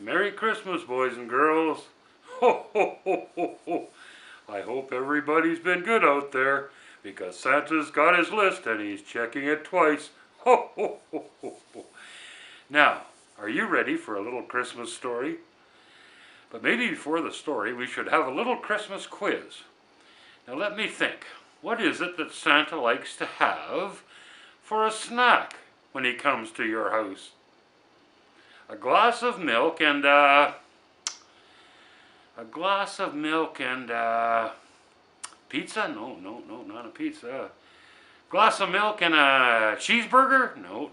Merry Christmas, boys and girls. Ho, ho, ho, ho, ho. I hope everybody's been good out there because Santa's got his list and he's checking it twice. Ho, ho, ho, ho, ho. Now, are you ready for a little Christmas story? But maybe before the story, we should have a little Christmas quiz. Now let me think. What is it that Santa likes to have for a snack when he comes to your house? A glass of milk and pizza? No, not a pizza. Glass of milk and a cheeseburger? No.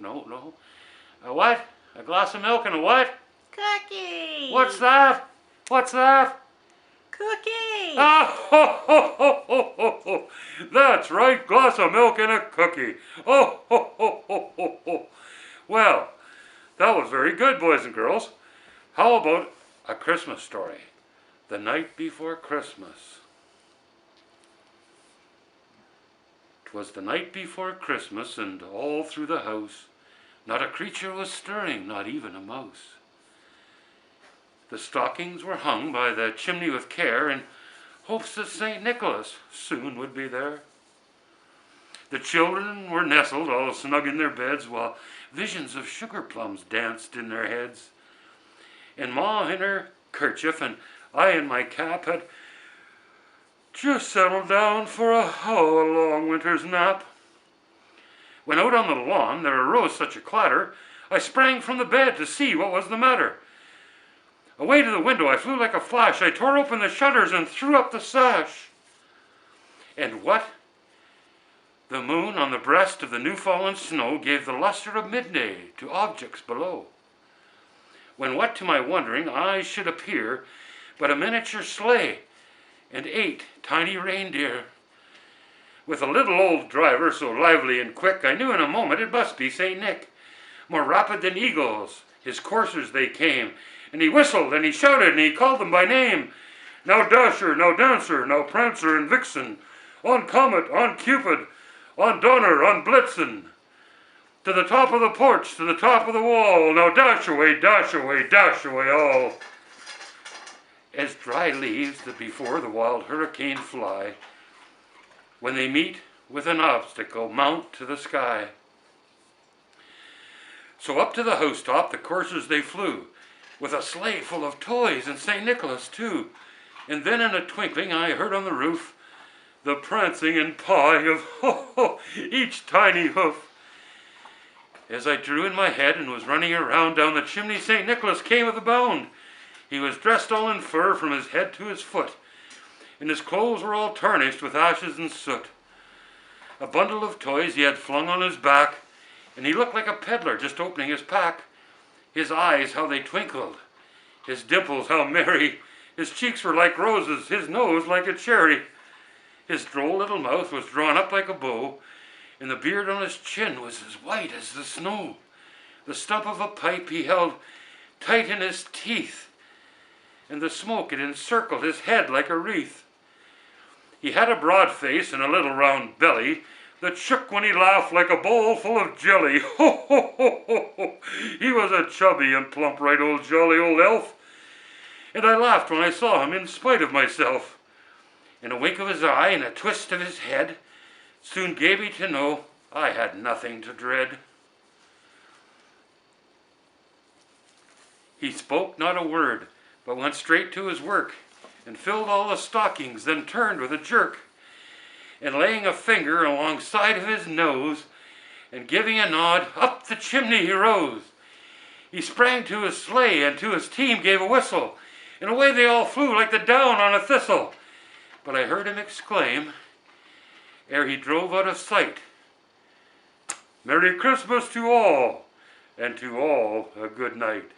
A what? A glass of milk and a what? Cookie! What's that? Cookie! Ah, ho, ho, ho, ho, ho, ho. That's right, glass of milk and a cookie. Oh, ho, ho, ho, ho, ho. Well, that was very good, boys and girls. How about a Christmas story? The night before Christmas. 'Twas the night before Christmas, and all through the house not a creature was stirring, not even a mouse. The stockings were hung by the chimney with care in hopes that St. Nicholas soon would be there. The children were nestled all snug in their beds while visions of sugar plums danced in their heads. And Ma in her kerchief and I in my cap had just settled down for a long winter's nap. When out on the lawn there arose such a clatter, I sprang from the bed to see what was the matter. Away to the window I flew like a flash. I tore open the shutters and threw up the sash. And what? The moon on the breast of the new-fallen snow gave the luster of midday to objects below. When what to my wondering eyes should appear but a miniature sleigh and 8 tiny reindeer. With a little old driver so lively and quick, I knew in a moment it must be St. Nick. More rapid than eagles, his coursers they came, and he whistled and he shouted and he called them by name. Now Dasher, now Dancer, now Prancer and Vixen, on Comet, on Cupid, on Donner, on Blitzen. To the top of the porch, to the top of the wall, now dash away, dash away, dash away all. As dry leaves that before the wild hurricane fly, when they meet with an obstacle, mount to the sky. So up to the housetop the coursers they flew, with a sleigh full of toys and St. Nicholas too. And then in a twinkling I heard on the roof the prancing and pawing of each tiny hoof. As I drew in my head and was running around down the chimney, St. Nicholas came with a bound. He was dressed all in fur from his head to his foot, and his clothes were all tarnished with ashes and soot. A bundle of toys he had flung on his back, and he looked like a peddler just opening his pack. His eyes, how they twinkled, his dimples, how merry, his cheeks were like roses, his nose like a cherry. His droll little mouth was drawn up like a bow, and the beard on his chin was as white as the snow. The stump of a pipe he held tight in his teeth, and the smoke it encircled his head like a wreath. He had a broad face and a little round belly that shook when he laughed like a bowl full of jelly. Ho, ho, ho, ho, ho. He was a chubby and plump, right old jolly old elf, and I laughed when I saw him in spite of myself. And a wink of his eye and a twist of his head soon gave me to know I had nothing to dread. He spoke not a word, but went straight to his work, and filled all the stockings, then turned with a jerk, and laying a finger alongside of his nose, and giving a nod, up the chimney he rose. He sprang to his sleigh, and to his team gave a whistle, and away they all flew like the down on a thistle. But I heard him exclaim, ere he drove out of sight, Merry Christmas to all, and to all a good night.